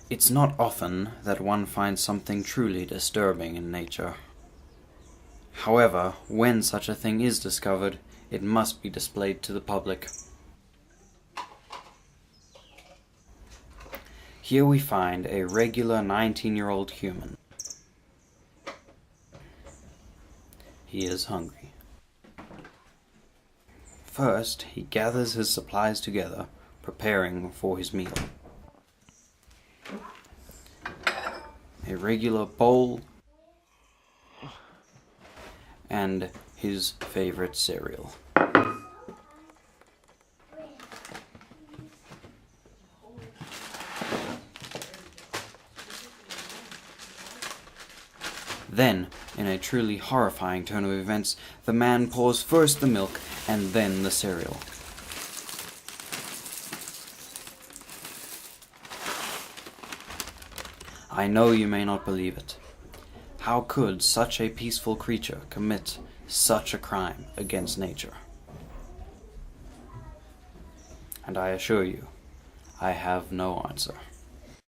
It's not often that one finds something truly disturbing in nature. However, when such a thing is discovered, it must be displayed to the public. Here we find a regular 19-year-old human. He is hungry. First, he gathers his supplies together, preparing for his meal. A regular bowl and his favorite cereal. Then, in a truly horrifying turn of events, the man pours first the milk and then the cereal. I know you may not believe it. How could such a peaceful creature commit such a crime against nature? And I assure you, I have no answer.